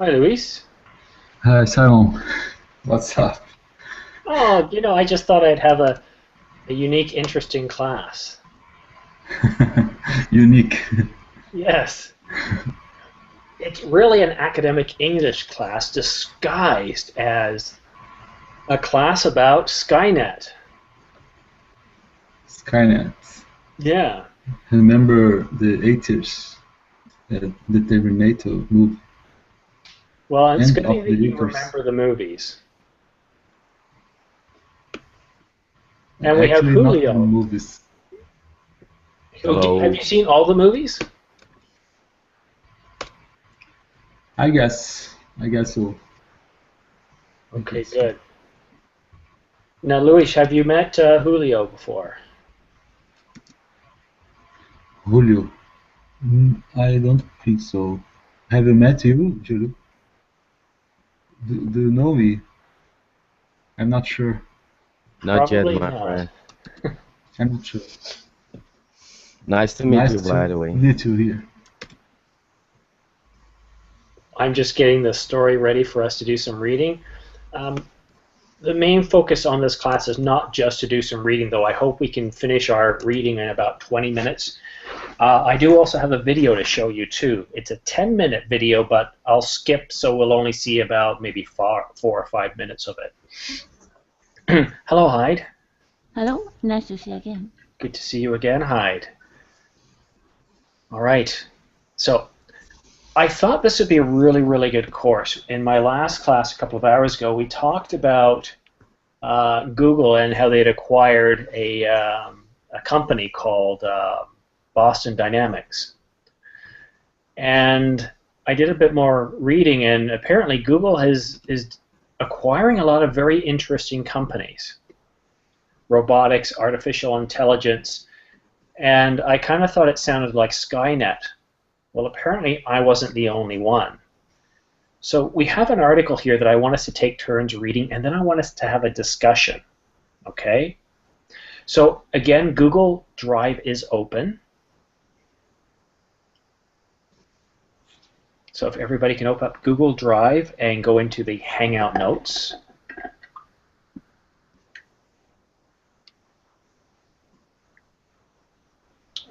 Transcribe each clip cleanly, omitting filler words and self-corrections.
Hi, Luis. Hi, Simon. What's up? Oh, I just thought I'd have a unique, interesting class. Unique. Yes, it's really an academic English class disguised as a class about Skynet. Skynet. Yeah, Remember the 80s, the Terminator movie, well, it's End good of the that you Universe. remember the movies. And we have Actually, not the Julio. movies. Have Hello. you seen all the movies? I guess. I guess so. I Okay, guess so. good. Now, Luis, have you met Julio before? Julio. I don't think so. Have you met you, Julio? Do you know me? I'm not sure. Not yet, Probably my not. friend. I'm not sure. Nice to meet Nice you, by to the way. meet you here. I'm just getting the story ready for us to do some reading. Um, the main focus on this class is not just to do some reading, though I hope we can finish our reading in about 20 minutes. I do also have a video to show you too. It's a 10-minute video, but I'll skip, so we'll only see about maybe 4 or 5 minutes of it. Hello, Hyde. Hello, nice to see you again. Good to see you again, Hyde. All right. So I thought this would be a really, really good course. In my last class a couple of hours ago, we talked about Google and how they'd acquired a company called Boston Dynamics. And I did a bit more reading, and apparently Google is acquiring a lot of very interesting companies. Robotics, artificial intelligence, and I kind of thought it sounded like Skynet. Well, apparently I wasn't the only one. So we have an article here that I want us to take turns reading, and then I want us to have a discussion, okay? So again, Google Drive is open. So if everybody can open up Google Drive and go into the Hangout Notes.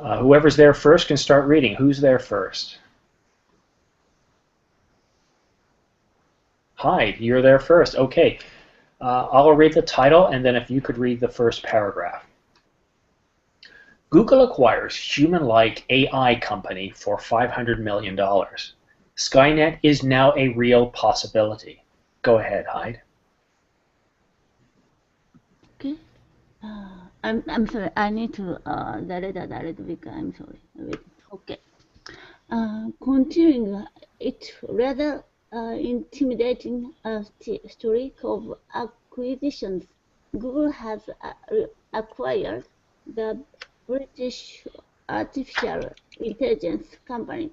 Whoever's there first can start reading. Who's there first? Hyde, you're there first. Okay. I'll read the title, and then if you could read the first paragraph. Google acquires human-like AI company for $500 million. Skynet is now a real possibility. Go ahead, Hyde. Okay. I'm sorry. I need to direct because I'm sorry. Wait. Okay. Continuing it rather intimidating story of acquisitions. Google has acquired the British artificial intelligence company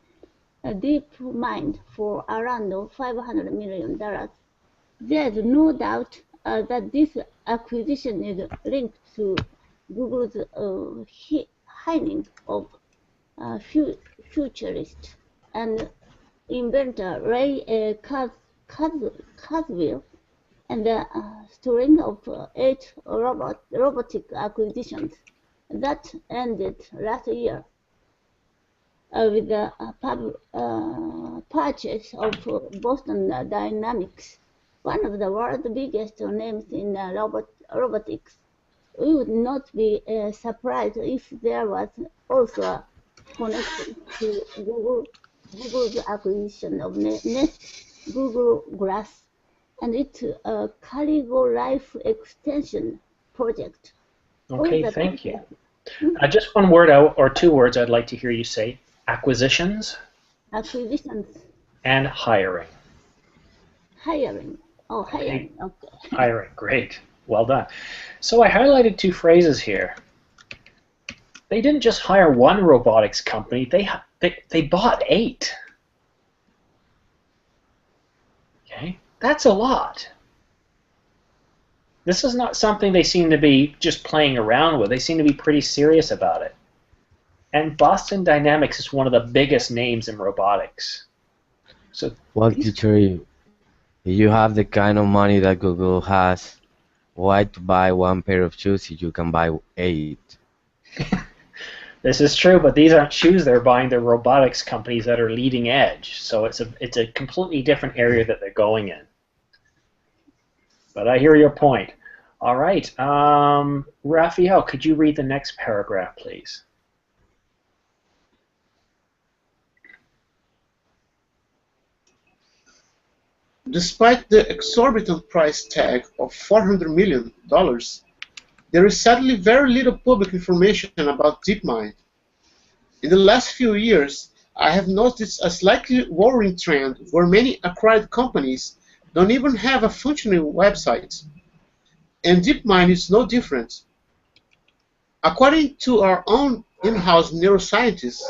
DeepMind for around $500 million. There is no doubt that this acquisition is linked to Google's hiring of futurist and inventor Ray Kurzweil and the string of 8 robotic acquisitions that ended last year with the purchase of Boston Dynamics, one of the world's biggest names in robotics. We would not be surprised if there was also a connection to Google's acquisition of Nest Google Glass and its Caligo Life Extension project. Okay, thank you. Just one word or two words I'd like to hear you say. Acquisitions. Acquisitions. And hiring. Hiring. Oh, hiring. Okay. Hiring. Great. Well done. So I highlighted two phrases here. They didn't just hire one robotics company. They bought 8. Okay, that's a lot. This is not something they seem to be just playing around with. They seem to be pretty serious about it. And Boston Dynamics is one of the biggest names in robotics. So Well, these, teacher, if you have the kind of money that Google has, why to buy one pair of shoes if you can buy 8? this is true, but these aren't shoes they're buying. They're robotics companies that are leading edge. So it's a completely different area that they're going in. But I hear your point. All right, Raphael, could you read the next paragraph, please? Despite the exorbitant price tag of $400 million, there is sadly very little public information about DeepMind. In the last few years, I have noticed a slightly worrying trend where many acquired companies don't even have a functioning website. And DeepMind is no different. According to our own in-house neuroscientist,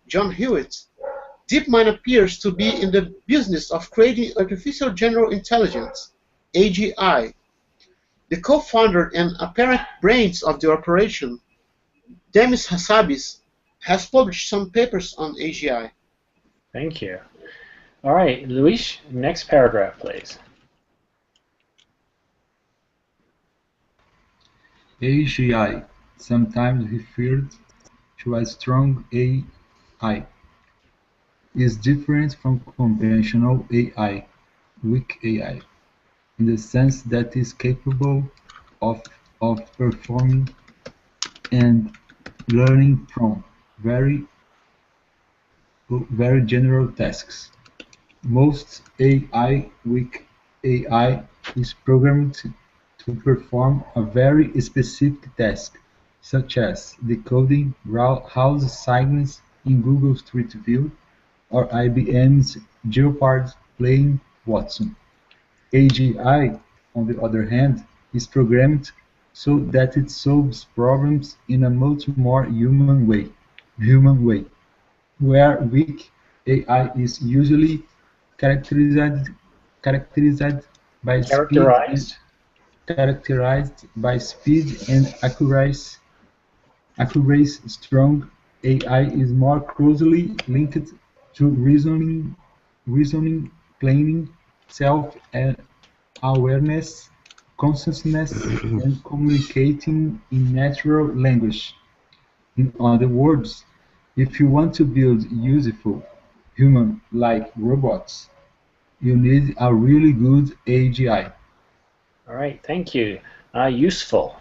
John Hewitt, DeepMind appears to be in the business of creating artificial general intelligence, AGI. The co-founder and apparent brains of the operation, Demis Hassabis, has published some papers on AGI. Thank you. All right, Luis, next paragraph, please. AGI, sometimes referred to as strong AI, is different from conventional AI, weak AI, in the sense that it is capable of, of performing and learning from very general tasks. Most AI, weak AI, is programmed to perform a very specific task, such as decoding house signage in Google Street View or IBM's Jeopardy playing Watson. AGI, on the other hand, is programmed so that it solves problems in a much more human way, where weak AI is usually characterized characterized by speed and Characterized. characterized by speed and accuracy. Strong AI is more closely linked to reasoning, planning, self-awareness, consciousness, and communicating in natural language. In other words, if you want to build useful human-like robots, you need a really good AGI. All right, thank you. Useful.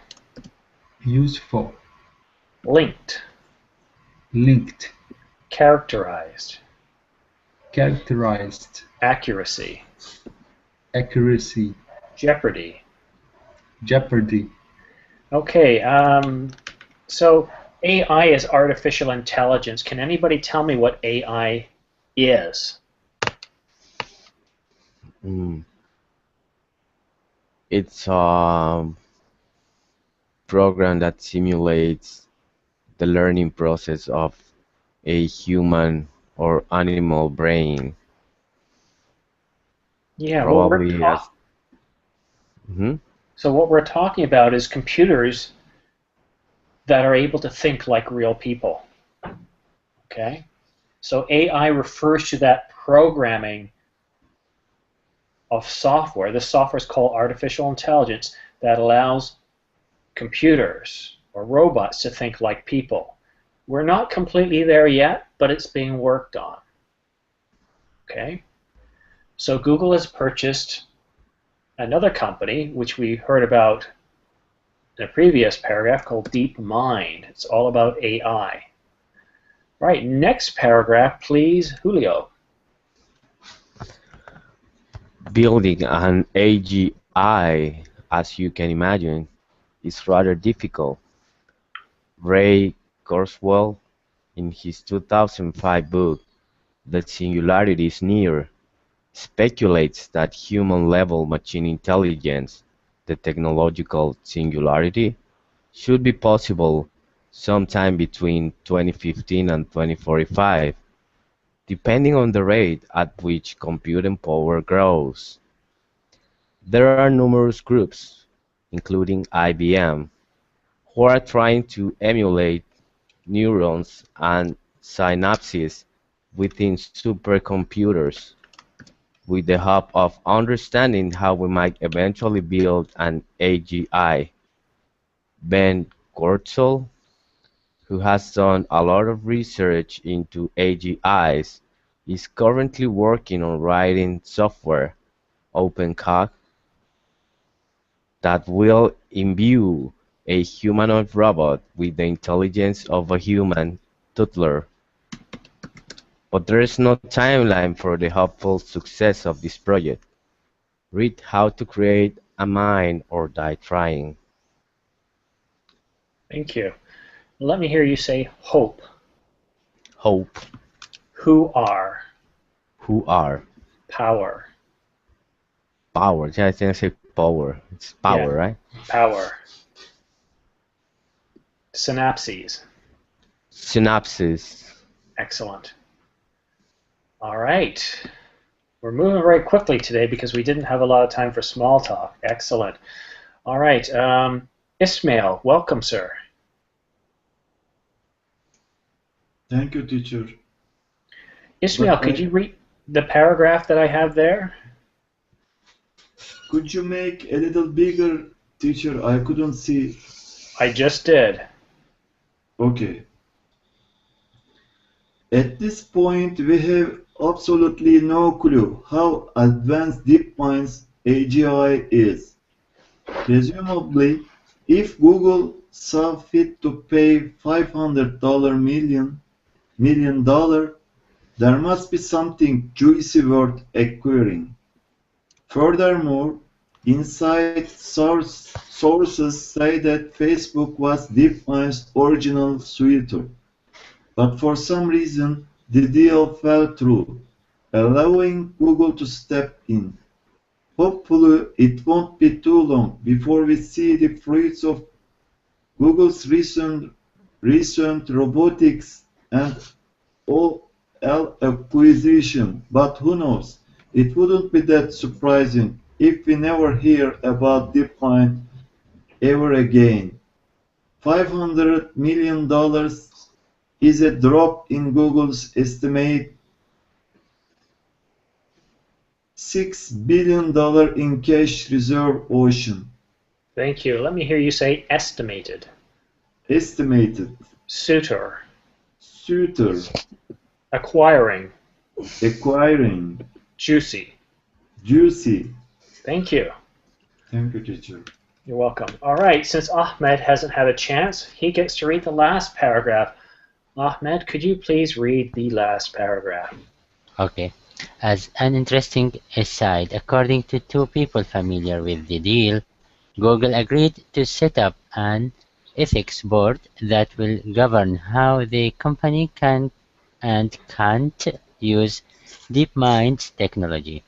Useful, Linked. linked, Characterized. characterized, Accuracy. accuracy, Jeopardy. jeopardy. Okay, so AI is artificial intelligence. Can anybody tell me what AI is? Mm. It's a program that simulates the learning process of a human or animal brain. Yeah, Probably as. Mhm. so what we're talking about is computers that are able to think like real people. Okay? So AI refers to that programming of software. This software is called artificial intelligence that allows computers or robots to think like people. We're not completely there yet, but it's being worked on. Okay? So Google has purchased another company, which we heard about in a previous paragraph, called DeepMind. It's all about AI. Right, next paragraph, please, Julio. Building an AGI, as you can imagine, is rather difficult. Ray Kurzweil, in his 2005 book "The Singularity is Near", speculates that human-level machine intelligence, the technological singularity, should be possible sometime between 2015 and 2045, depending on the rate at which computing power grows. There are numerous groups, including IBM, who are trying to emulate neurons and synapses within supercomputers. with the hope of understanding how we might eventually build an AGI. Ben Goertzel, who has done a lot of research into AGIs, is currently working on writing software, OpenCog, that will imbue a humanoid robot with the intelligence of a human toddler. But there is no timeline for the hopeful success of this project. Read How to Create a Mind or Die Trying. Thank you. Let me hear you say hope. Hope. Who are. Who are. Power. Power. Yeah, I think I say power. It's power, Yeah. right? Power. Synapses. Synapses. Excellent. All right. We're moving very quickly today because we didn't have a lot of time for small talk. Excellent. All right. Ismail, welcome, sir. Thank you, teacher. Ismail, But could you read the paragraph that I have there? Could you make a little bigger, teacher? I couldn't see. I just did. Okay. At this point, we have absolutely no clue how advanced DeepMind's AGI is. Presumably, if Google saw fit to pay $500 million, there must be something juicy worth acquiring. Furthermore, inside sources say that Facebook was DeepMind's original suitor, but for some reason the deal fell through, allowing Google to step in. Hopefully, it won't be too long before we see the fruits of Google's recent robotics and OL acquisition, but who knows? It wouldn't be that surprising if we never hear about DeepMind ever again. $500 million is a drop in Google's estimate $6 billion in cash reserve ocean. Thank you. Let me hear you say estimated. Estimated. Suitor. Suitor. Acquiring. Acquiring. Juicy. Juicy. Thank you. Thank you, teacher. You're welcome. All right, since Ahmed hasn't had a chance, he gets to read the last paragraph. Ahmed, could you please read the last paragraph? Okay. As an interesting aside, according to two people familiar with the deal, Google agreed to set up an ethics board that will govern how the company can and can't use DeepMind's technology.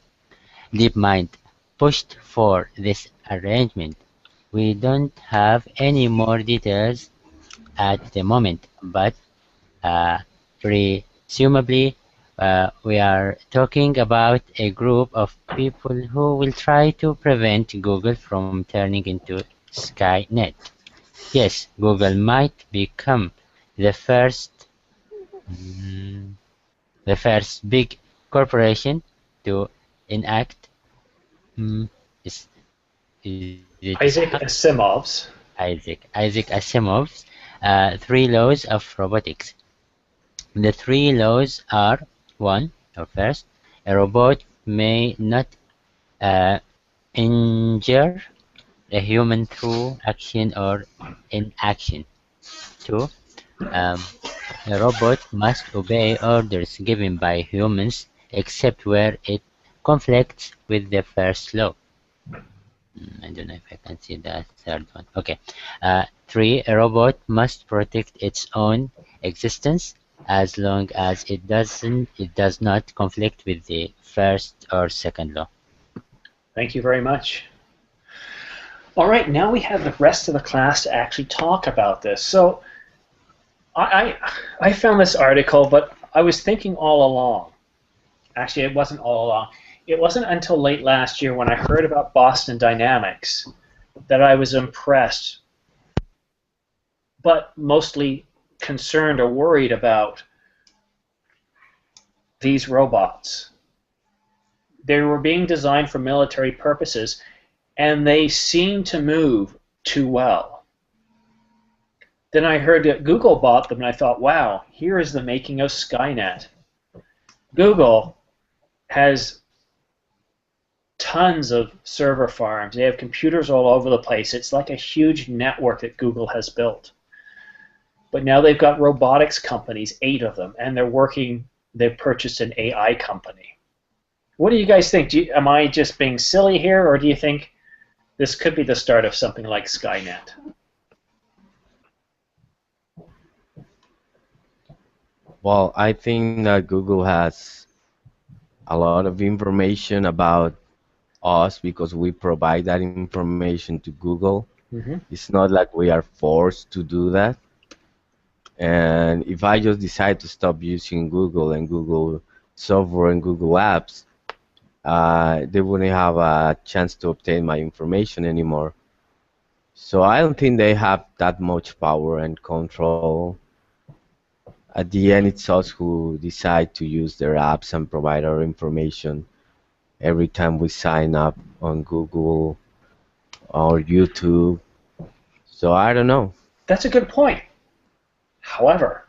DeepMind pushed for this arrangement. We don't have any more details at the moment, but presumably we are talking about a group of people who will try to prevent Google from turning into Skynet. Yes, Google might become the first big corporation to enact is it Isaac Asimov's. Isaac Asimov's three laws of robotics. The three laws are: one, or first, a robot may not injure a human through action or inaction. Two, um, a robot must obey orders given by humans except where it conflicts with the first law. I don't know if I can see the third one. Okay. Three, a robot must protect its own existence as long as it does not conflict with the first or second law. Thank you very much. All right, now we have the rest of the class to actually talk about this. So I found this article, but I was thinking all along. Actually, it wasn't all along. It wasn't until late last year when I heard about Boston Dynamics that I was impressed, but mostly concerned or worried about these robots. They were being designed for military purposes, and they seemed to move too well. Then I heard that Google bought them, and I thought, wow, here is the making of Skynet. Google has tons of server farms. They have computers all over the place. It's like a huge network that Google has built. But now they've got robotics companies, 8 of them, and they've purchased an AI company. What do you guys think? Am I just being silly here, or do you think this could be the start of something like Skynet? Well, I think that Google has a lot of information about us because we provide that information to Google. Mm-hmm. It's not like we are forced to do that. And if I just decide to stop using Google and Google software and Google Apps, they wouldn't have a chance to obtain my information anymore. So I don't think they have that much power and control. At the end, it's us who decide to use their apps and provide our information every time we sign up on Google or YouTube. So I don't know. That's a good point. However,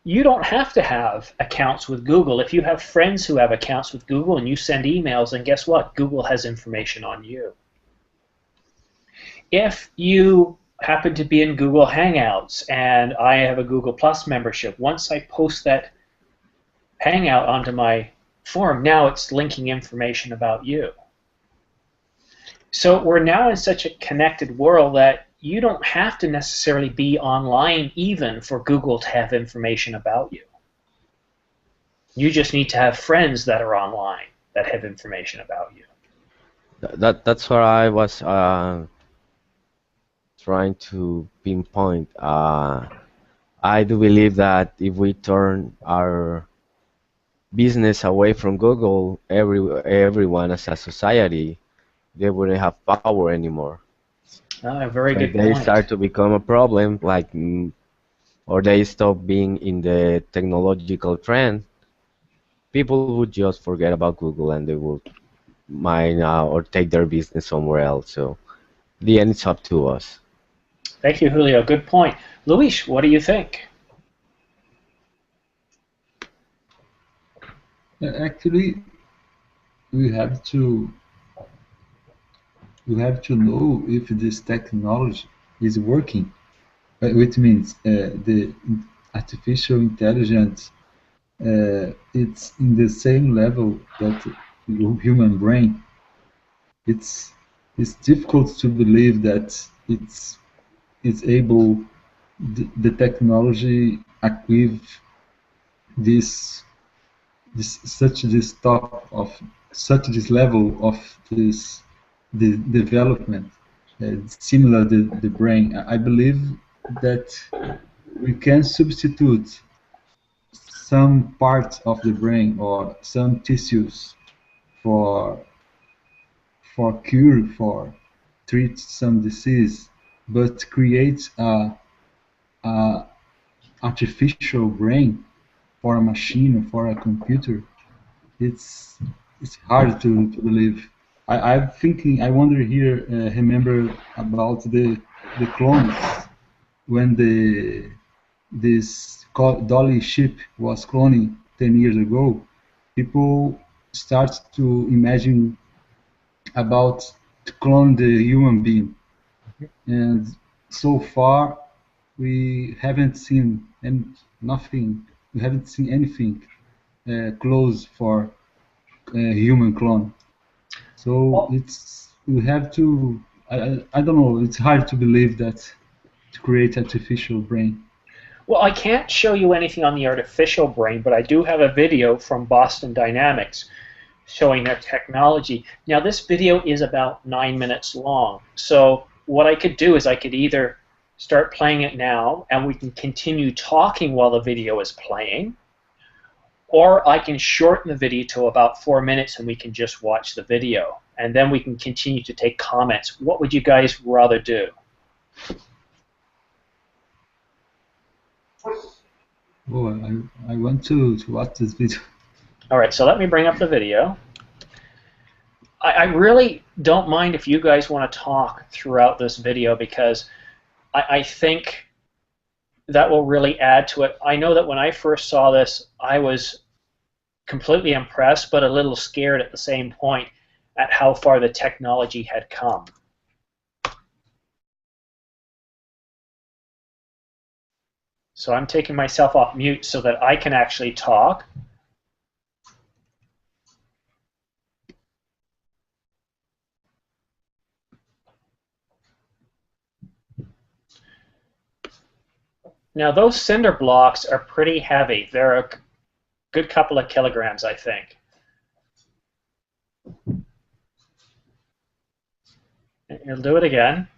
you don't have to have accounts with Google. If you have friends who have accounts with Google and you send emails, then guess what? Google has information on you. If you happen to be in Google Hangouts and I have a Google Plus membership, once I post that Hangout onto my forum, now it's linking information about you. So we're now in such a connected world that you don't have to necessarily be online even for Google to have information about you. You just need to have friends that are online that have information about you. That's what I was trying to pinpoint. I do believe that if we turn our business away from Google, everyone as a society, they wouldn't have power anymore. A very So good if they point. start to become a problem, or they stop being in the technological trend, people would just forget about Google and they would mine or take their business somewhere else. So in the end, it's up to us. Thank you, Julio. Good point. Luis, what do you think? Actually, we have to know if this technology is working, which means the artificial intelligence it's in the same level that the human brain. It's difficult to believe that it's able the technology achieve this this top of such this level of this the development similar the brain. I believe that we can substitute some parts of the brain or some tissues for cure for treat some disease, but create a artificial brain for a machine or for a computer, it's hard to believe. I'm thinking. I wonder here. Remember about the clones when this Dolly ship was cloning 10 years ago. People start to imagine about to clone the human being, and so far we haven't seen nothing. We haven't seen anything close for human clone. So it's we have to. I don't know. It's hard to believe that to create artificial brain. Well, I can't show you anything on the artificial brain, but I do have a video from Boston Dynamics showing their technology. Now, this video is about 9 minutes long. So what I could do is I could either start playing it now, and we can continue talking while the video is playing, or I can shorten the video to about 4 minutes and we can just watch the video. And then we can continue to take comments. What would you guys rather do? Oh, I want to watch this video. All right, so let me bring up the video. I really don't mind if you guys want to talk throughout this video, because I think that will really add to it. I know that when I first saw this, I was completely impressed, but a little scared at the same point at how far the technology had come. So I'm taking myself off mute so that I can actually talk. Now those cinder blocks are pretty heavy. They're a good couple of kilograms, I think. You'll do it again.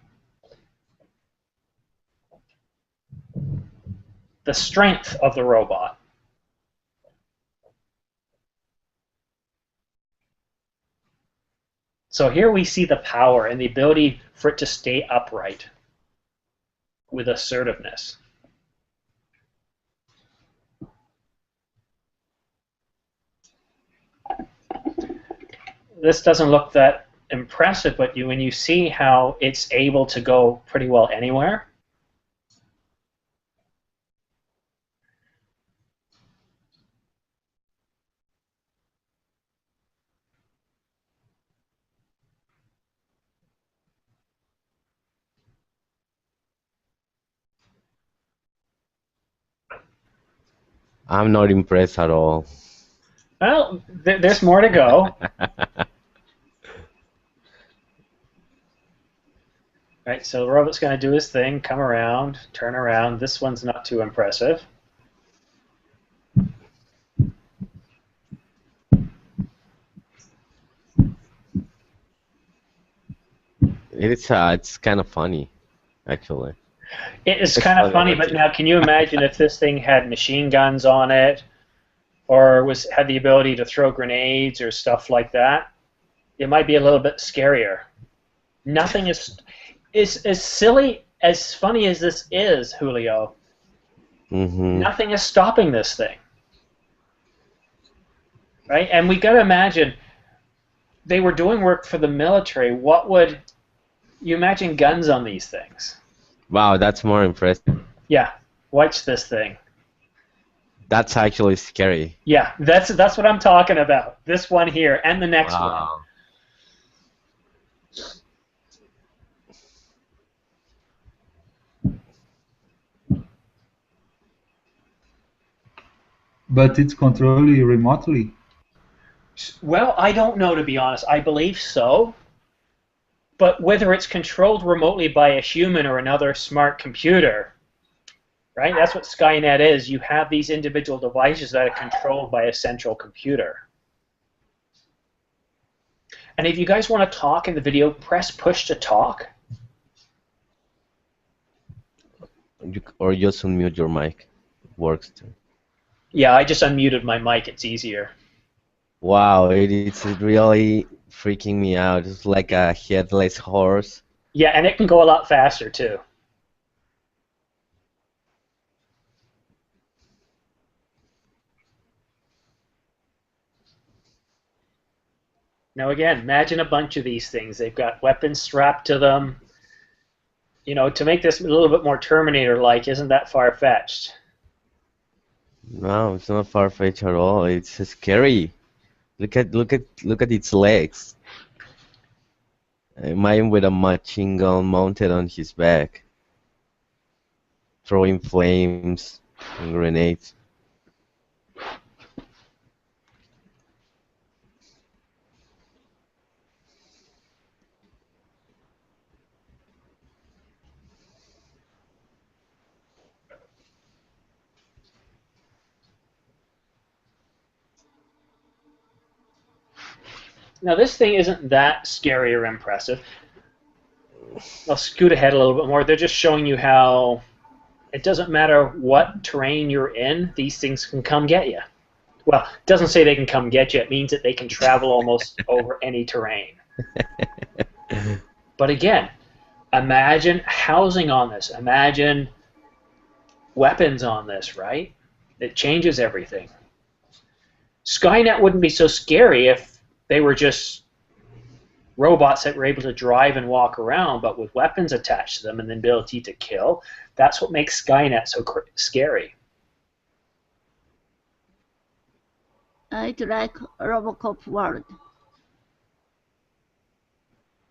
The strength of the robot. So here we see the power and the ability for it to stay upright with assertiveness. This doesn't look that impressive, but when you see how it's able to go pretty well anywhere. I'm not impressed at all. Well, there's more to go. Right, so the robot's going to do his thing, come around, turn around. This one's not too impressive. It's kind of funny, actually. It is kind of funny, but now can you imagine if this thing had machine guns on it, or had the ability to throw grenades or stuff like that? It might be a little bit scarier. Nothing is as silly, as funny as this is, Julio. Nothing is stopping this thing, right? And we got to imagine they were doing work for the military. What would you imagine guns on these things? Wow, that's more impressive. Yeah, watch this thing. That's actually scary. Yeah, that's what I'm talking about. This one here and the next one. But it's controlled remotely. Well, I don't know, to be honest. I believe so. But whether it's controlled remotely by a human or another smart computer, right? That's what Skynet is. You have these individual devices that are controlled by a central computer. And if you guys want to talk in the video, press push to talk. Or just unmute your mic. Works too. Yeah, I just unmuted my mic. It's easier. Wow, it's really freaking me out. It's like a headless horse. Yeah, and it can go a lot faster too. Now again, imagine a bunch of these things. They've got weapons strapped to them. You know, to make this a little bit more Terminator-like, isn't that far-fetched? No, it's not far-fetched at all. It's scary. Look at its legs. Mine with a machine gun mounted on his back, throwing flames and grenades. Now this thing isn't that scary or impressive. I'll scoot ahead a little bit more. They're just showing you how it doesn't matter what terrain you're in, these things can come get you. Well, it doesn't say they can come get you. It means that they can travel almost over any terrain. But again, imagine housing on this. Imagine weapons on this, right? It changes everything. Skynet wouldn't be so scary if they were just robots that were able to drive and walk around, but with weapons attached to them and the ability to kill. That's what makes Skynet so scary. It's like Robocop world.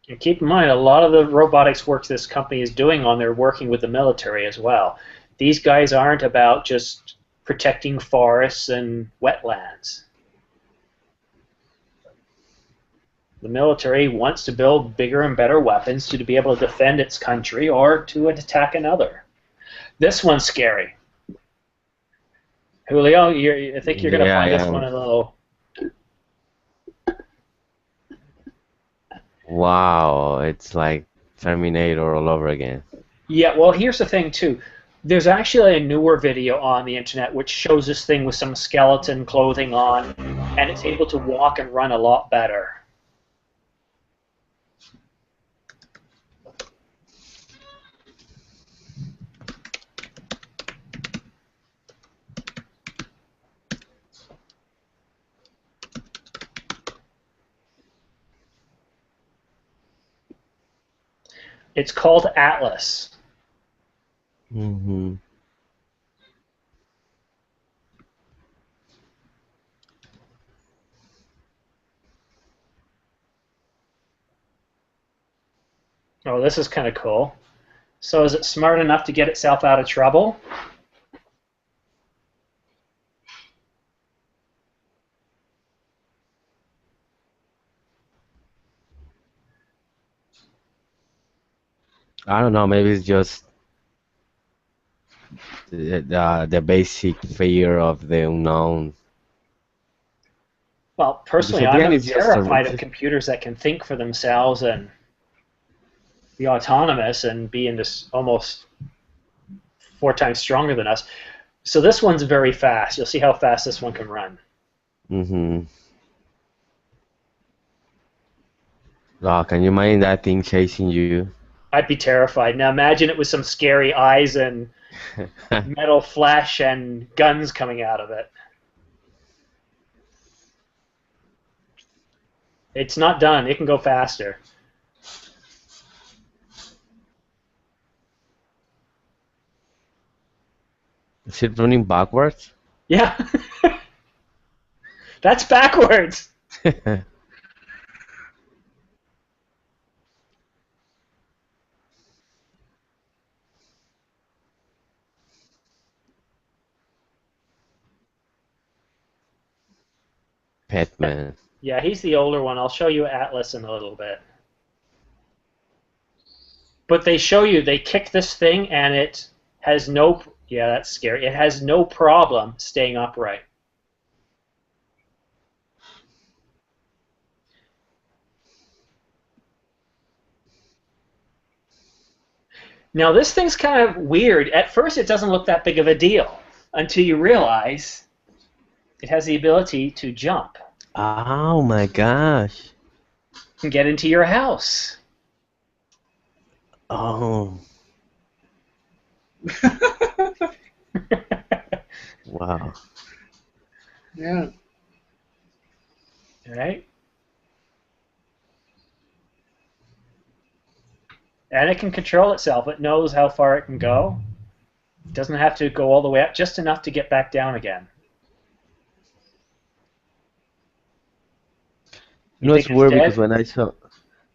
And keep in mind, a lot of the robotics work this company is doing on, they're working with the military as well. These guys aren't about just protecting forests and wetlands. The military wants to build bigger and better weapons to be able to defend its country or to attack another. This one's scary. Julio, I think you're going to find this one a little... Wow, it's like Terminator all over again. Yeah, well, here's the thing, too. There's actually a newer video on the internet which shows this thing with some skeleton clothing on, and it's able to walk and run a lot better. It's called Atlas. Mm-hmm. Oh, this is kind of cool. So is it smart enough to get itself out of trouble? I don't know, maybe it's just the basic fear of the unknown. Well, personally, Because at the I'm end it's just terrified of computers that can think for themselves and be autonomous and be in this almost 4 times stronger than us. So this one's very fast. You'll see how fast this one can run. Mm-hmm. Oh, can you imagine that thing chasing you? I'd be terrified. Now imagine it with some scary eyes and metal flesh and guns coming out of it. It's not done. It can go faster. Is it running backwards? Yeah. That's backwards. Petman. Yeah, he's the older one. I'll show you Atlas in a little bit. But they show you, they kick this thing and it has no, yeah, that's scary. It has no problem staying upright. Now this thing's kind of weird. At first it doesn't look that big of a deal until you realize it has the ability to jump Oh my gosh. and get into your house. Oh. Wow. Yeah. Right? And it can control itself. It knows how far it can go. It doesn't have to go all the way up, just enough to get back down again. You know, it's weird because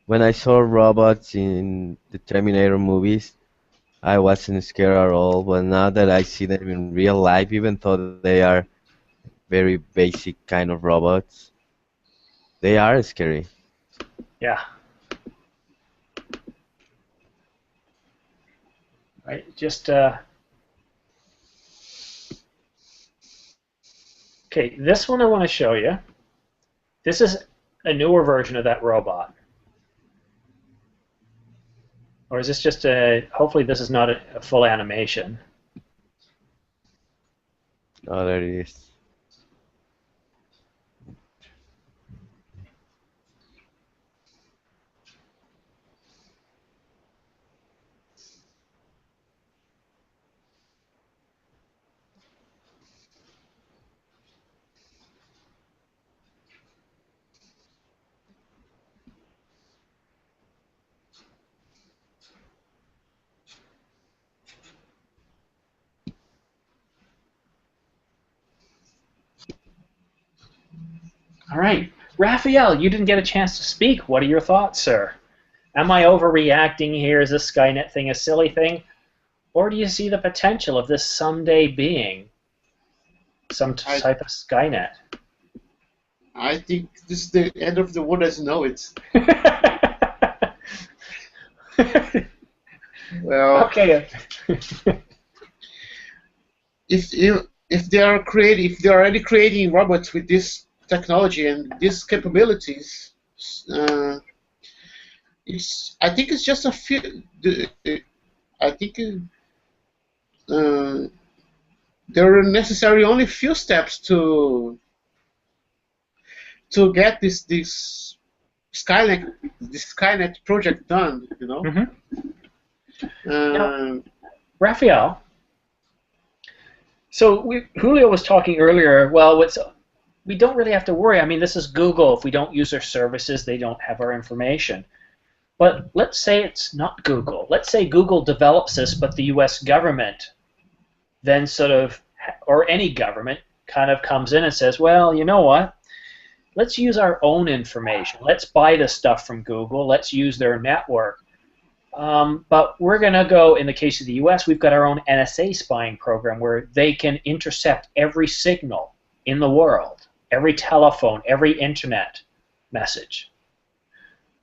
when I saw robots in the Terminator movies, I wasn't scared at all. But now that I see them in real life, even though they are very basic kind of robots, they are scary. Yeah. Right. Just okay. This one I want to show you. This is a newer version of that robot. Or is this just a? Hopefully, this is not a full animation. Oh, there it is. All right. Raphael, you didn't get a chance to speak. What are your thoughts, sir? Am I overreacting here? Is this Skynet thing a silly thing? Or do you see the potential of this someday being some I type of Skynet? I think this is the end of the world as you know it. Well, Okay. if they are creating, if they are already creating robots with this technology and these capabilities, uh, I think it's just a few. I think uh, there are necessary only few steps to get this Skynet project done. You know. hmm Now, Uh, Raphael, so Julio was talking earlier, well, we don't really have to worry. I mean, this is Google. If we don't use their services, they don't have our information. But let's say it's not Google. Let's say Google develops this, but the US government then sort of, or any government, kind of comes in and says, well, you know what? Let's use our own information. Let's buy the stuff from Google. Let's use their network. But we're going to go, in the case of the US, we've got our own NSA spying program where they can intercept every signal in the world, every telephone, every internet message.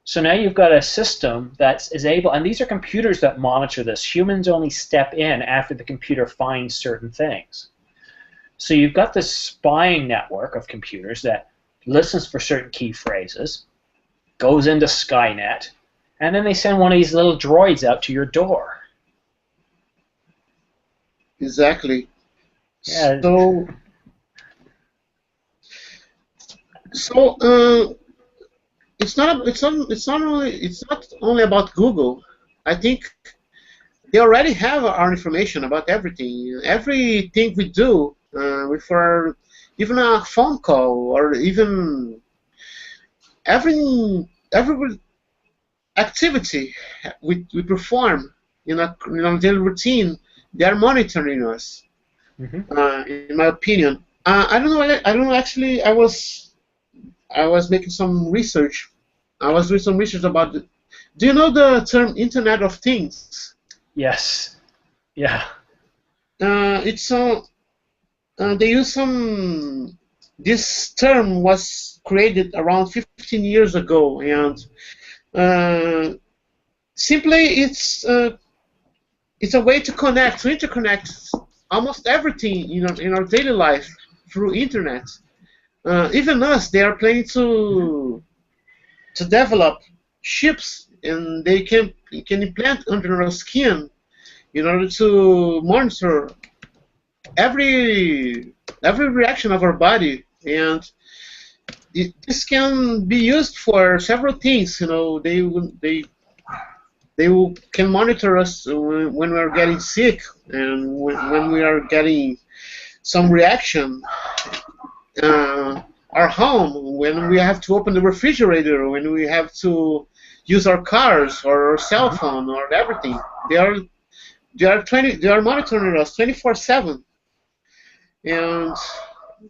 So now you've got a system that is able, and these are computers that monitor this. Humans only step in after the computer finds certain things. So you've got this spying network of computers that listens for certain key phrases, goes into Skynet, and then they send one of these little droids out to your door. exactly. Yeah. So it's not only about Google. I think they already have our information about everything. Everything we do, for even a phone call or even every activity we perform in a daily routine, they are monitoring us. In my opinion, I don't know. I don't know. Actually, I was making some research. I was doing some research about the. Do you know the term Internet of Things? Yes. Yeah. It's they use some. This term was created around 15 years ago, and simply it's a way to interconnect almost everything in our daily life through internet. Even us, they are planning to develop chips, and they can implant under our skin in order to monitor every reaction of our body, and this can be used for several things. Can monitor us when we are getting sick and when we are getting some reaction. Our home, when we have to open the refrigerator, when we have to use our cars or our cell phone or everything, they are monitoring us 24/7, and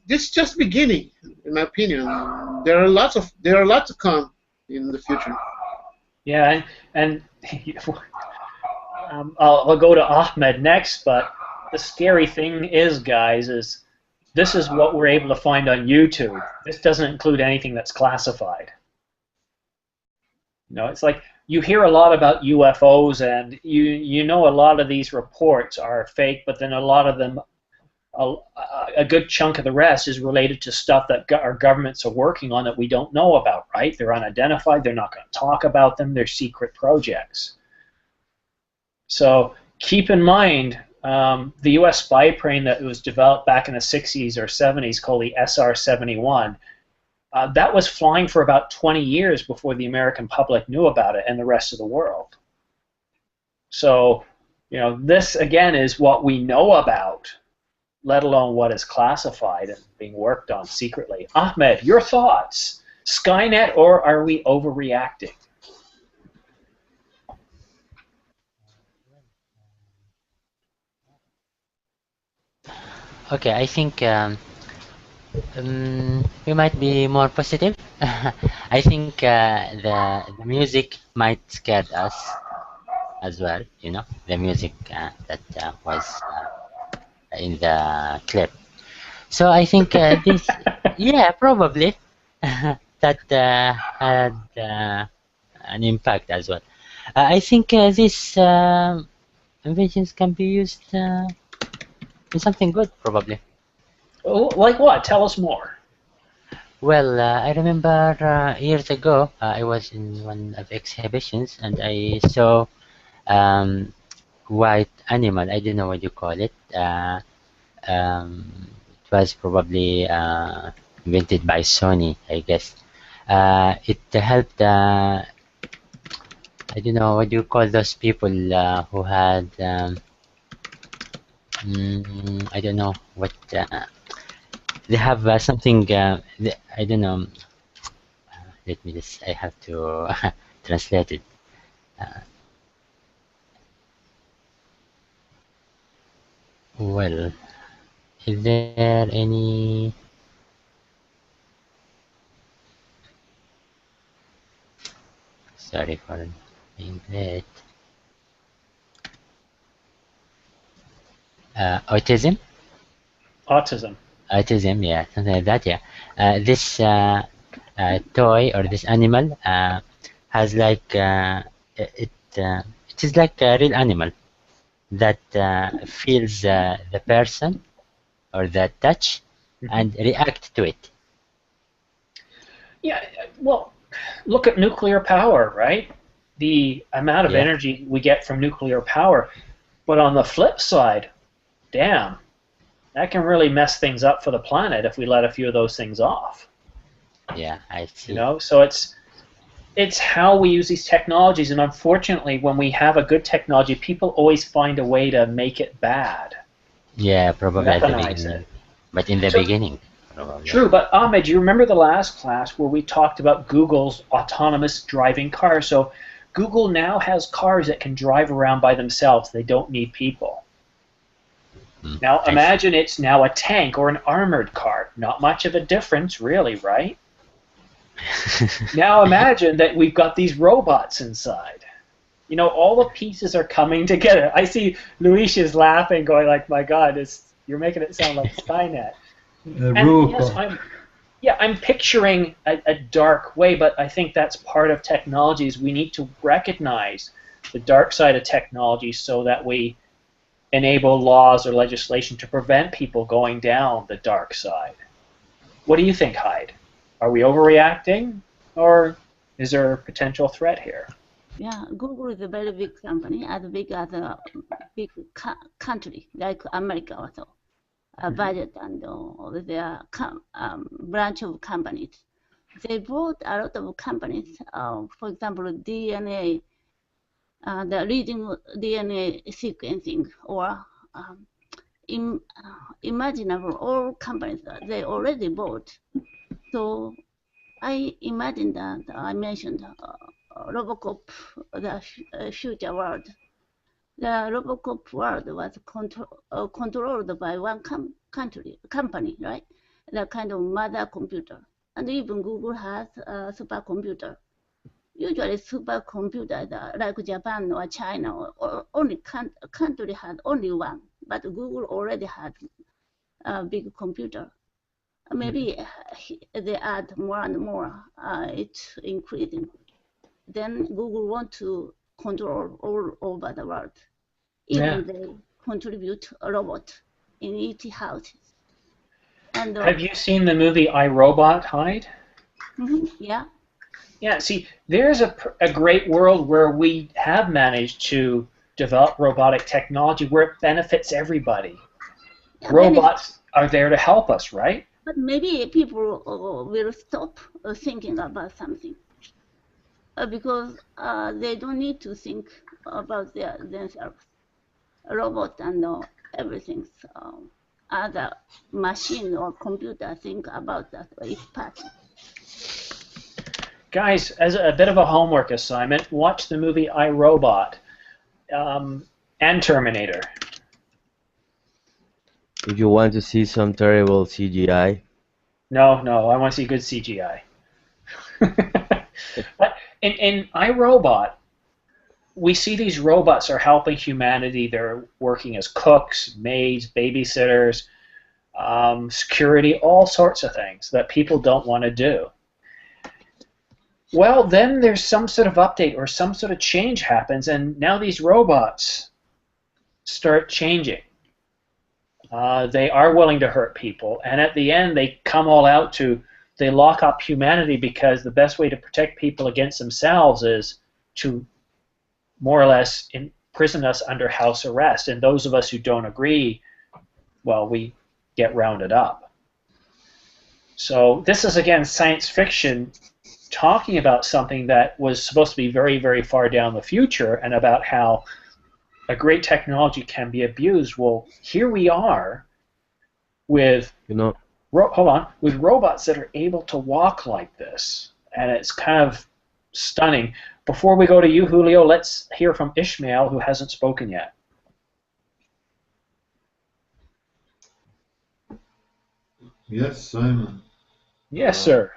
this is just beginning, in my opinion. There are a lot to come in the future. Yeah, and I'll go to Ahmed next, but the scary thing is, guys, is this is what we're able to find on YouTube. This doesn't include anything that's classified. It's like you hear a lot about UFOs, and you know a lot of these reports are fake, but then a lot of them, a good chunk of the rest is related to stuff that our governments are working on that we don't know about, right? They're unidentified. They're not going to talk about them. They're secret projects. So keep in mind, the U.S. spy plane that was developed back in the 60s or 70s called the SR-71, that was flying for about 20 years before the American public knew about it and the rest of the world. So, this again is what we know about, let alone what is classified and being worked on secretly. Ahmed, your thoughts? Skynet, or are we overreacting? Okay, I think We might be more positive. I think the music might scare us as well. You know, the music that was in the clip. So I think this, yeah, probably that had an impact as well. I think these inventions can be used in something good, probably. Oh, like what? Tell us more. Well, I remember years ago, I was in one of exhibitions and I saw um, white animal. I don't know what you call it. It was probably invented by Sony, I guess. It helped. I don't know what you call those people who had. I don't know what they have something. I don't know. Let me just. I have to translate it. Well, is there any? Sorry for being late. Autism? Autism. Autism, yeah, something like that, yeah. This toy or this animal has like it is like a real animal that feels the person or the touch and react to it. Yeah, well, look at nuclear power, right? The amount of Yeah, energy we get from nuclear power. But on the flip side, damn, that can really mess things up for the planet if we let a few of those things off. yeah, I You see. know, so it's how we use these technologies, and unfortunately, when we have a good technology, people always find a way to make it bad, Yeah, probably at the weaponize beginning, it. but in the So beginning, probably. true, but Ahmed, do you remember the last class where we talked about Google's autonomous driving cars? So Google now has cars that can drive around by themselves. They don't need people. Now I see. imagine it's now a tank or an armored car. Not much of a difference, really, right? Now imagine that we've got these robots inside. You know, all the pieces are coming together. I see Luis is laughing, going like, "My God, you're making it sound like Skynet." And yes, Robocop. I'm picturing a dark way, but I think that's part of technology. Is we need to recognize the dark side of technology so that we enable laws or legislation to prevent people going down the dark side. What do you think, Hyde? Are we overreacting, or is there a potential threat here? Yeah, Google is a very big company, as big as a big country like America also. Budget and their branch of companies. They bought a lot of companies, for example, DNA, the reading DNA sequencing, or imaginable all companies that they already bought. So I imagine that I mentioned Robocop, the future world. The Robocop world was controlled by one company, right? The kind of mother computer. And even Google has a supercomputer. Usually supercomputers like Japan or China or only country had only one, but Google already had a big computer. Maybe they add more and more. It's increasing. Then Google want to control all over the world. Yeah. Even they contribute a robot in each house. And Have you seen the movie I, Robot, Hyde? yeah, Yeah, see, there's a great world where we have managed to develop robotic technology where it benefits everybody. yeah, Robots are there to help us, right? but maybe people will stop thinking about something because they don't need to think about themselves. Robot and everything. Other machine or computer think about that each person. Guys, as a bit of a homework assignment, watch the movie I, Robot and Terminator. If you want to see some terrible CGI, No, no, I want to see good CGI. But in iRobot, we see these robots are helping humanity. They're working as cooks, maids, babysitters, security, all sorts of things that people don't want to do. Well, then there's some sort of update or some sort of change happens, and now these robots start changing. They are willing to hurt people, and at the end they come all out to, they lock up humanity because the best way to protect people against themselves is to more or less imprison us under house arrest, and those of us who don't agree, well, we get rounded up. So this is, again, science fiction talking about something that was supposed to be very, very far down the future, and about how a great technology can be abused. Well, here we are with with robots that are able to walk like this, and it's kind of stunning. Before we go to you, Julio, let's hear from Ishmael, who hasn't spoken yet. Yes, Simon. Yes, sir.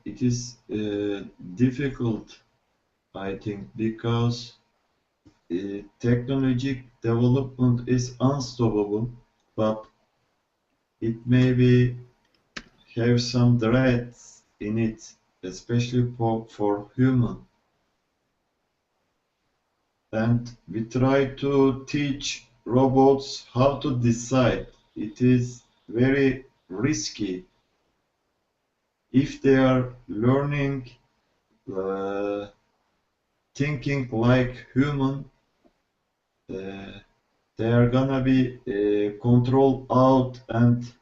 It is difficult, I think, because technologic development is unstoppable, but it maybe have some threats in it, especially for human. And we try to teach robots how to decide. It is very risky. If they are learning, thinking like human, they are gonna be controlled out, and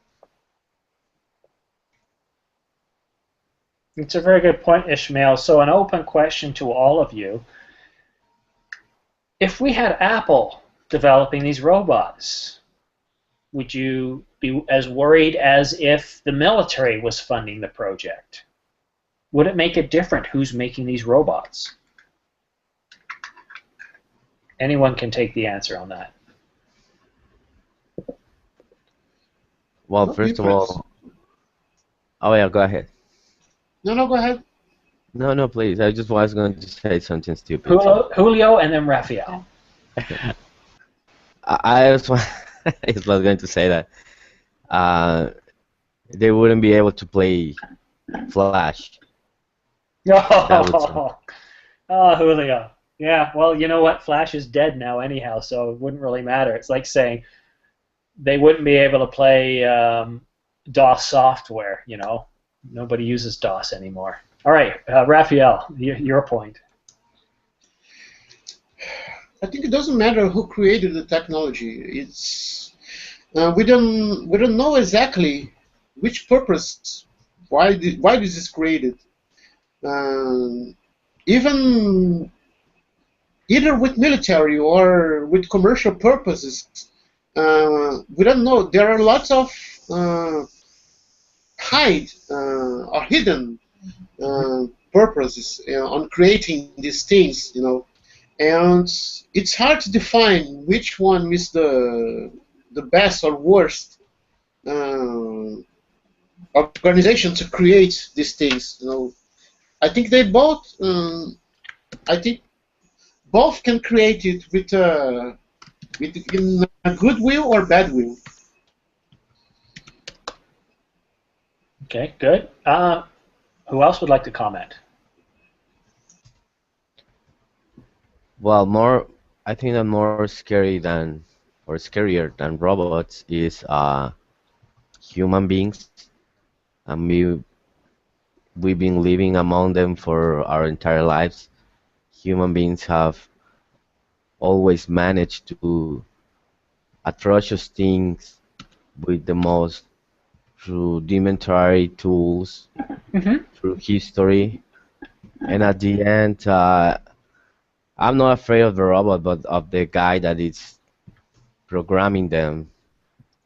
It's a very good point, Ishmael. So an open question to all of you. If we had Apple developing these robots, would you be as worried as if the military was funding the project? Would it make it different who's making these robots? Anyone can take the answer on that. Well, first of all, oh yeah, go ahead. No, go ahead. No, please. I just was going to say something stupid. Julio and then Raphael. I was going to say that they wouldn't be able to play Flash. Oh, Julio. Yeah, well, you know what? Flash is dead now anyhow, so it wouldn't really matter. It's like saying they wouldn't be able to play DOS software, you know. Nobody uses DOS anymore. All right, Raphael, your point. I think it doesn't matter who created the technology. It's we don't know exactly which purpose, why this is created. Even either with military or with commercial purposes, we don't know. There are lots of hidden purposes on creating these things, you know, and it's hard to define which one is the best or worst organization to create these things. You know, I think they both. I think both can create it with in a good will or bad will. Okay, good. Who else would like to comment? Well, I think that more scarier than robots is human beings, and we've been living among them for our entire lives. Human beings have always managed to do atrocious things with the most rudimentary tools through history, and at the end, I'm not afraid of the robot, but of the guy that is programming them.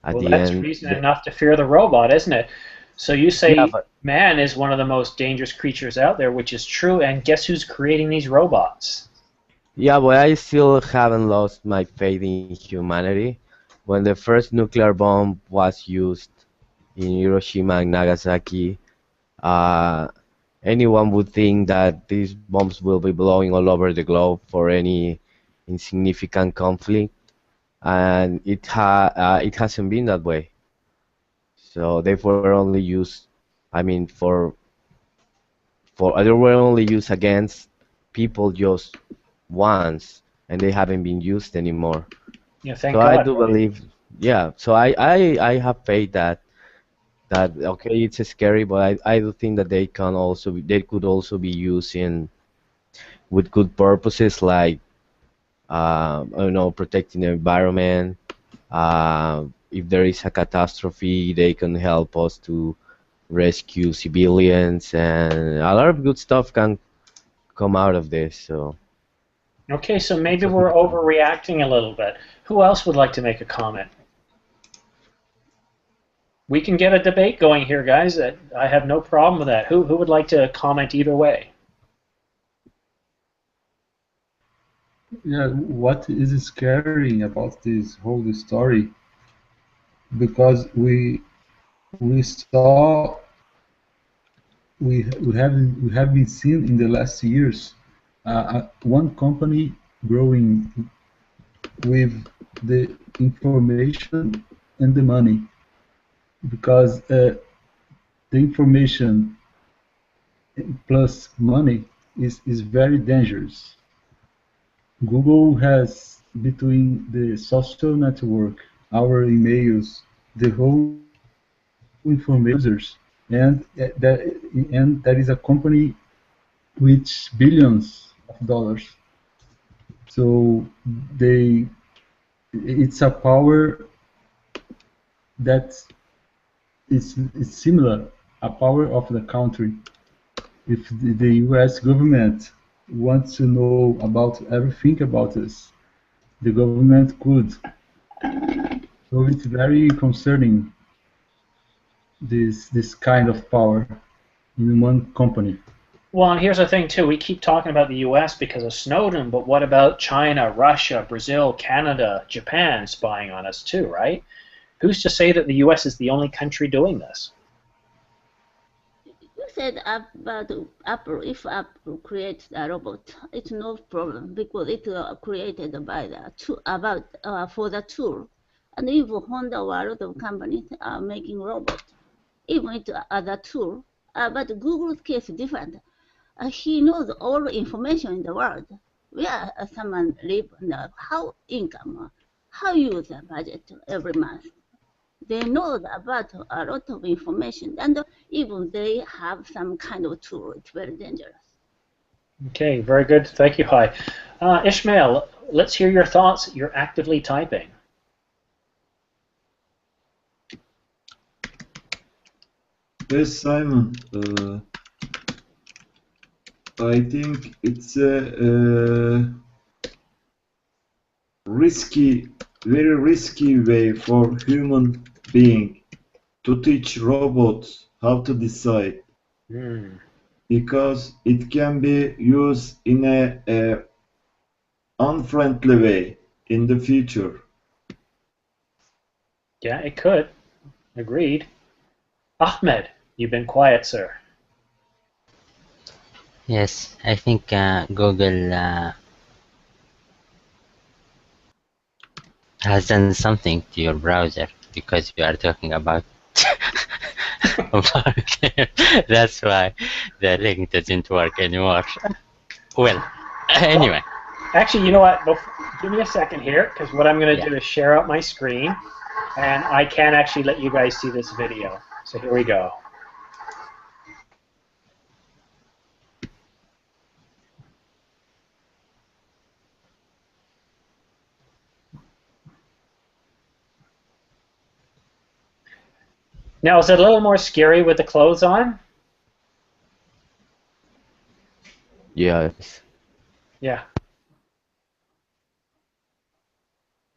At Well, the that's end, reason enough to fear the robot, isn't it? So you say yeah, but man is one of the most dangerous creatures out there, which is true, and guess who's creating these robots? I still haven't lost my faith in humanity. when the first nuclear bomb was used in Hiroshima and Nagasaki, uh, anyone would think that these bombs will be blowing all over the globe for any insignificant conflict, and it hasn't been that way. So they were only used, I mean, they were only used against people just once, and they haven't been used anymore. Yeah, So thank I God, do right? believe, yeah. So I have faith that okay, it's scary, but I do think that they could also be used in with good purposes, like I don't know, protecting the environment. If there is a catastrophe, they can help us to rescue civilians, and a lot of good stuff can come out of this. So Okay, so it's maybe a we're good time. overreacting a little bit. Who else would like to make a comment? We can get a debate going here, guys. I have no problem with that. Who would like to comment either way? Yeah, what is scary about this whole story? Because we saw we have been seeing in the last years one company growing with the information and the money, because the information plus money is very dangerous. Google has, between the social network, our emails, the whole information users, and that is a company with billions of dollars. So they it's a power that is similar, a power of the country. If the U.S. government wants to know about everything about us, the government could. So it's very concerning, this kind of power in one company. Well, and here's the thing too. We keep talking about the U.S. because of Snowden, but what about China, Russia, Brazil, Canada, Japan spying on us too, right? Who's to say that the U.S. is the only country doing this? You said about Apple. If Apple creates a robot, it's no problem because it's created by the tool about for the tool. And even Honda or a lot of companies are making robots, even it's the tool. But Google's case is different. He knows all the information in the world, where someone live, how income, how use the budget every month. They know about a lot of information, and even they have some kind of tool. It's very dangerous. Okay, very good. Thank you, Hi. Ishmael, let's hear your thoughts. You're actively typing. Yes, Simon. I think it's a risky, very risky way for human being to teach robots how to decide, because it can be used in a unfriendly way in the future. Yeah, it could. Agreed. Ahmed, you've been quiet, sir. Yes, I think Google has done something to your browser because you are talking about about it. That's why the link doesn't work anymore. Well, anyway, Actually, you know what? Give me a second here, because what I'm going to yeah. do is share out my screen, and I can actually let you guys see this video. So here we go. Now, is it a little more scary with the clothes on? yes. Yeah.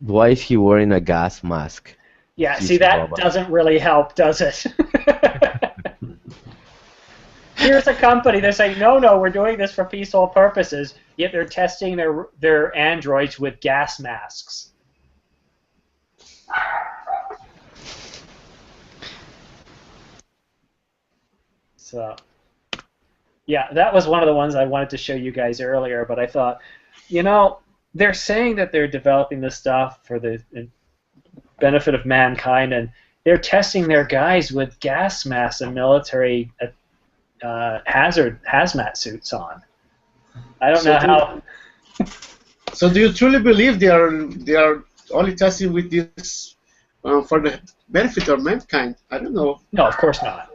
Why is he wearing a gas mask? Yeah, see, He's a that robot. doesn't really help, does it? Here's a company that's saying, no, we're doing this for peaceful purposes, yet they're testing their androids with gas masks. So, yeah, that was one of the ones I wanted to show you guys earlier, but I thought, you know, they're saying that they're developing this stuff for the benefit of mankind, and they're testing their guys with gas masks and military hazmat suits on. I don't know how. So do you truly believe they are only testing with this for the benefit of mankind? I don't know. No, of course not.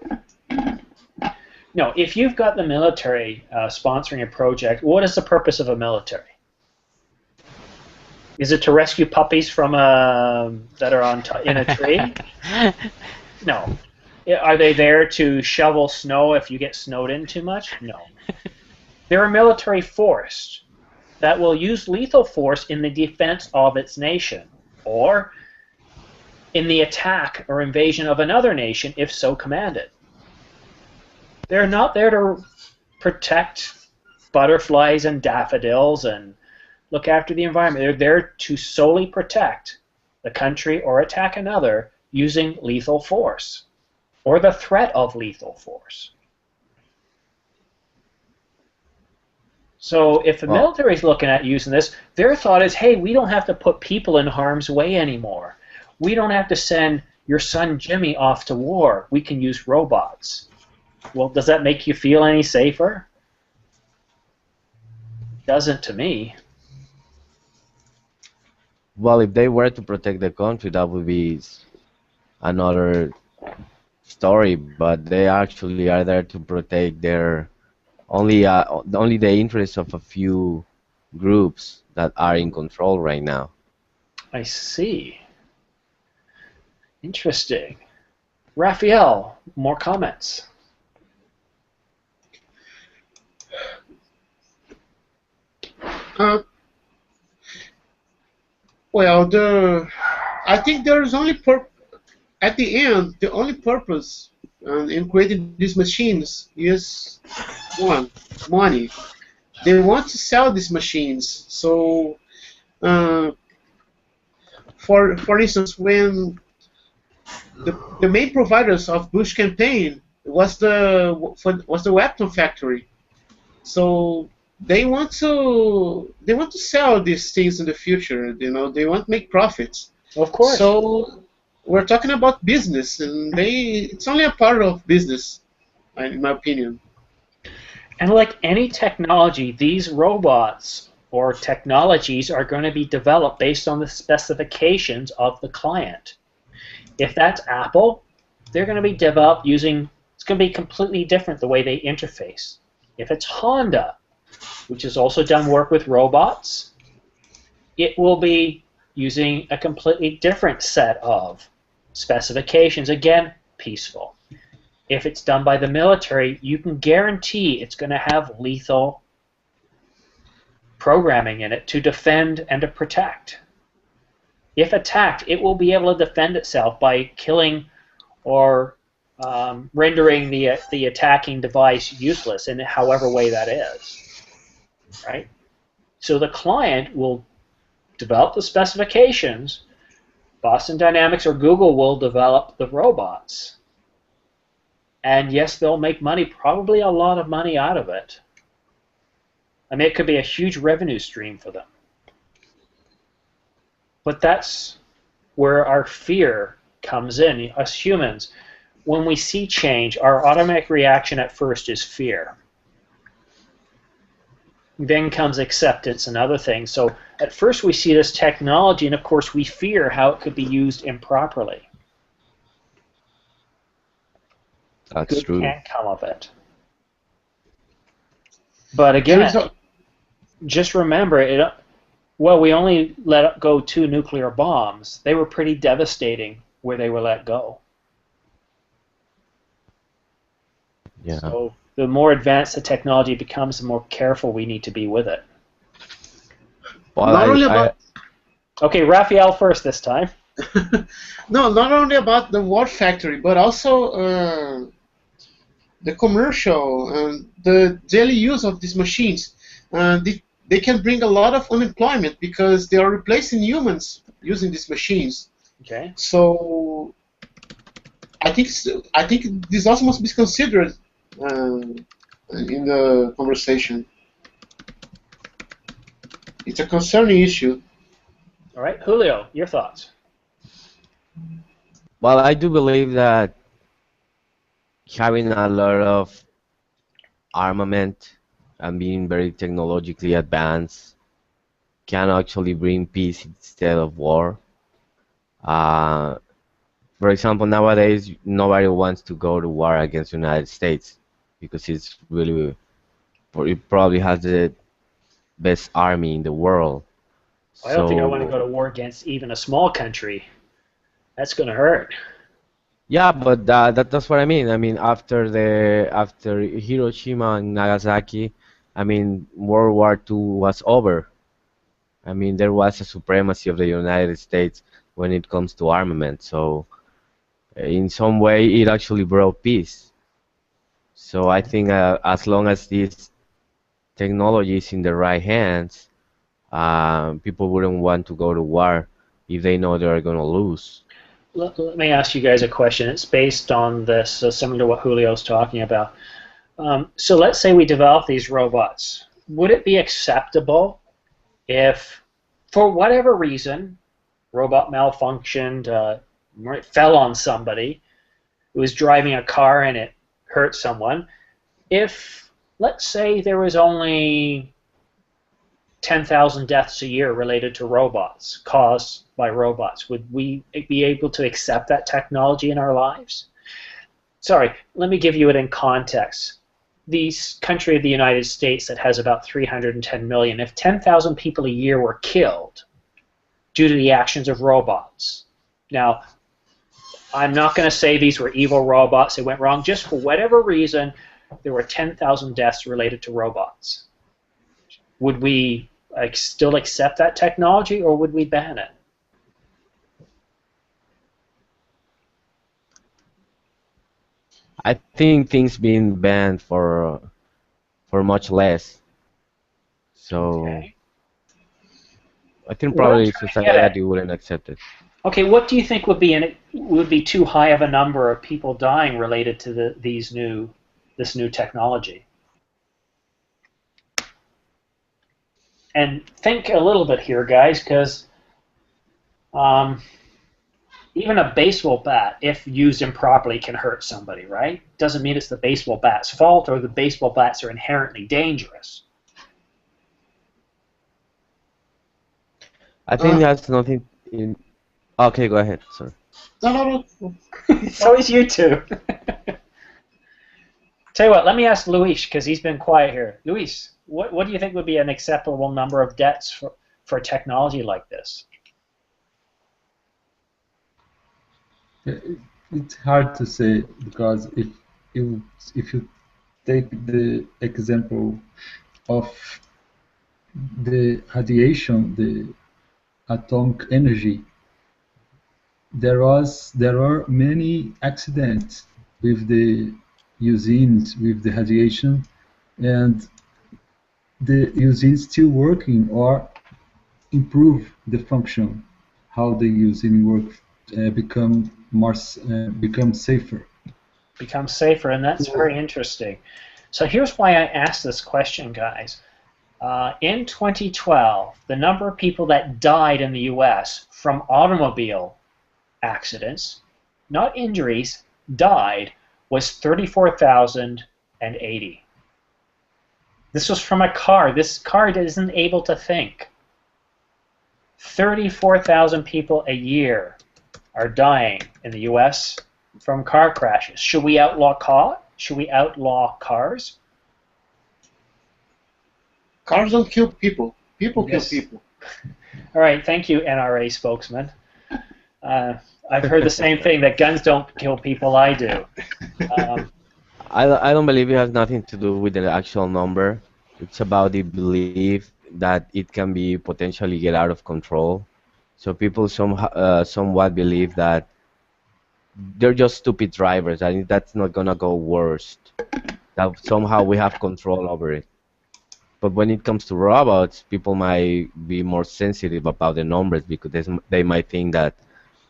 No, if you've got the military sponsoring a project, what is the purpose of a military? Is it to rescue puppies from that are in a tree? No. Are they there to shovel snow if you get snowed in too much? No. They're a military force that will use lethal force in the defense of its nation, or in the attack or invasion of another nation if so commanded. They're not there to protect butterflies and daffodils and look after the environment. They're there to solely protect the country or attack another using lethal force, or the threat of lethal force. So if the military is looking at using this, their thought is, hey, we don't have to put people in harm's way anymore. We don't have to send your son Jimmy off to war. We can use robots. Well, does that make you feel any safer? Doesn't to me. Well, if they were to protect the country, that would be another story. But they actually are there to protect their only the interests of a few groups that are in control right now. I see. Interesting. Raphael, more comments? Well, I think there is only at the end the only purpose in creating these machines is one, money. They want to sell these machines. So, for instance, when the main providers of Bush campaign was the weapon factory, so they want to sell these things in the future. You know, they want to make profits. Of course. So we're talking about business, and it's only a part of business, in my opinion. And like any technology, these robots or technologies are going to be developed based on the specifications of the client. If that's Apple, they're going to be developed using, it's going to be completely different the way they interface. If it's Honda, which has also done work with robots, it will be using a completely different set of specifications. Again, peaceful. If it's done by the military, you can guarantee it's going to have lethal programming in it to defend and to protect. If attacked, it will be able to defend itself by killing or rendering the attacking device useless in however way that is. Right? So the client will develop the specifications. Boston Dynamics or Google will develop the robots. And yes, they'll make money, probably a lot of money out of it. I mean, it could be a huge revenue stream for them. But that's where our fear comes in. Us humans, when we see change, our automatic reaction at first is fear. Then comes acceptance and other things. So at first we see this technology, and of course we fear how it could be used improperly. That's Good true. can come of it. But again, just remember, we only let go 2 nuclear bombs. They were pretty devastating where they were let go. Yeah. So the more advanced the technology becomes, the more careful we need to be with it. Well, Okay, Raphael first this time. No, not only about the war factory, but also the commercial and the daily use of these machines. They can bring a lot of unemployment because they are replacing humans using these machines. Okay. So I think this also must be considered in the conversation. It's a concerning issue. All right, Julio, your thoughts? Well, I do believe that having a lot of armament and being very technologically advanced can actually bring peace instead of war. Uh, for example, nowadays nobody wants to go to war against the United States because it's really, it probably has the best army in the world. I don't think I want to go to So war against even a small country. That's going to hurt. yeah, but that's what I mean. I mean, after Hiroshima and Nagasaki, I mean, World War II was over. I mean, there was a supremacy of the United States when it comes to armament. So in some way, it actually brought peace. So I think as long as this technology is in the right hands, people wouldn't want to go to war if they know they're going to lose. Let me ask you guys a question. It's based on this, similar to what Julio's talking about. So let's say we develop these robots. Would it be acceptable if, for whatever reason, robot malfunctioned, fell on somebody who was driving a car and it hurt someone? If, let's say, there was only 10,000 deaths a year related to robots, caused by robots, would we be able to accept that technology in our lives? Sorry, let me give you it in context. The country of the United States that has about 310 million, if 10,000 people a year were killed due to the actions of robots. Now, I'm not going to say these were evil robots, they went wrong, just for whatever reason, there were 10,000 deaths related to robots. Would we still accept that technology, or would we ban it? I think things being banned for much less. So Okay. I think What I'm probably trying to get at, society wouldn't accept it. okay, what do you think would be too high of a number of people dying related to this new technology? And think a little bit here, guys, because um, even a baseball bat, if used improperly, can hurt somebody, right? Doesn't mean it's the baseball bat's fault or the baseball bats are inherently dangerous. I think that's nothing in. Okay, go ahead. Sorry. No. It's always you two. Tell you what, let me ask Luis, because he's been quiet here. Luis, what do you think would be an acceptable number of deaths for technology like this? It's hard to say because if you take the example of the radiation, the atomic energy, there are many accidents with the usines with the radiation, and the usines still working or improve the function, how the usine work become safer. Become safer, and that's very interesting. So here's why I asked this question, guys. In 2012, the number of people that died in the U.S. from automobile accidents, not injuries, died, was 34,080. This was from a car. This car isn't able to think. 34,000 people a year are dying in the U.S. from car crashes. Should we outlaw cars? Cars don't kill people. People Yes. kill people. All right, thank you, NRA spokesman. I've heard the same thing, that guns don't kill people. I do. I don't believe it has nothing to do with the actual number. It's about the belief that it can be potentially get out of control. So people somewhat believe that they're just stupid drivers, and that's not gonna go worst. That somehow we have control over it. But when it comes to robots, people might be more sensitive about the numbers because they might think that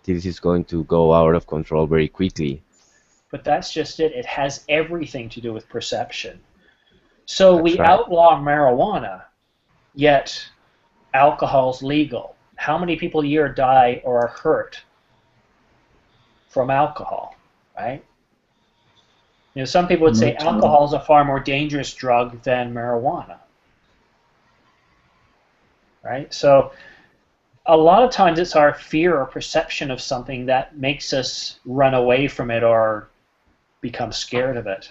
this is going to go out of control very quickly. but that's just it. It has everything to do with perception. So That's we right. outlaw marijuana, yet alcohol's legal. How many people a year die or are hurt from alcohol, right? You know, some people would say Not true. alcohol is a far more dangerous drug than marijuana, right? So a lot of times it's our fear or perception of something that makes us run away from it or become scared of it.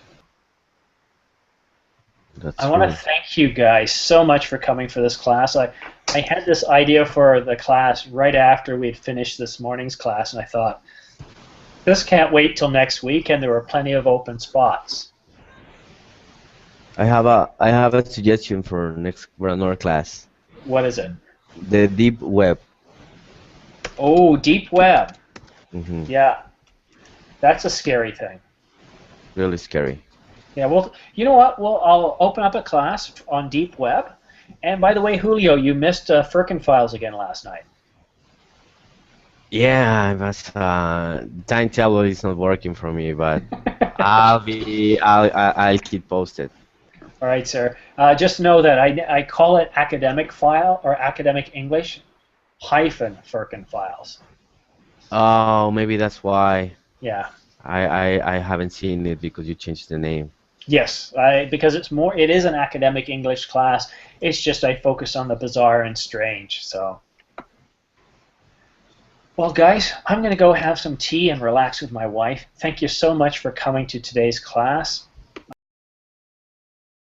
That's I want to true. thank you guys so much for coming for this class. I had this idea for the class right after we'd finished this morning's class, and I thought, this can't wait till next week, and there were plenty of open spots. I have a suggestion for another class. What is it? The deep web. Oh, deep web. Hmm. Yeah, that's a scary thing. Really scary. Yeah, well, you know what? Well, I'll open up a class on deep web. And by the way, Julio, you missed Firkin files again last night. Yeah, but time table is not working for me, but I'll keep posted. All right, sir. Just know that I call it academic file or academic English hyphen Firkin files. Oh, maybe that's why Yeah. I haven't seen it because you changed the name. Yes, because it is an academic English class. It's just I focus on the bizarre and strange. So, well, guys, I'm going to go have some tea and relax with my wife. Thank you so much for coming to today's class.